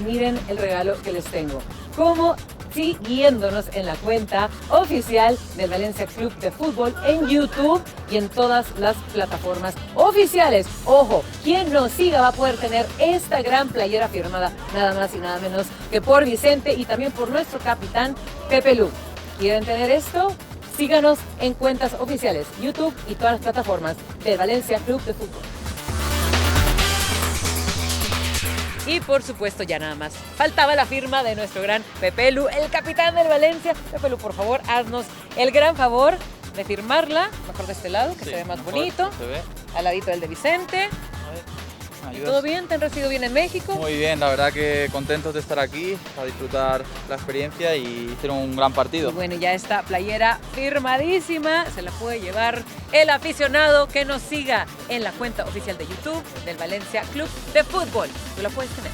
miren el regalo que les tengo. Como siguiéndonos en la cuenta oficial del Valencia Club de Fútbol en YouTube y en todas las plataformas oficiales. Ojo, quien nos siga va a poder tener esta gran playera firmada nada más y nada menos que por Vicente y también por nuestro capitán Pepe Lu. ¿Quieren tener esto? Síganos en cuentas oficiales, YouTube y todas las plataformas del Valencia Club de Fútbol. Y por supuesto ya nada más faltaba la firma de nuestro gran Pepe Lu, el capitán del Valencia. Pepe Lu, por favor, haznos el gran favor de firmarla, mejor de este lado, que Sí, se ve más mejor, bonito, se ve. al ladito del de Vicente. ¿Y todo bien? ¿Te han recibido bien en México? Muy bien, la verdad que contentos de estar aquí, a disfrutar la experiencia y hicieron un gran partido. Y bueno, ya esta playera firmadísima, se la puede llevar el aficionado que nos siga en la cuenta oficial de YouTube del Valencia Club de Fútbol. Tú la puedes tener.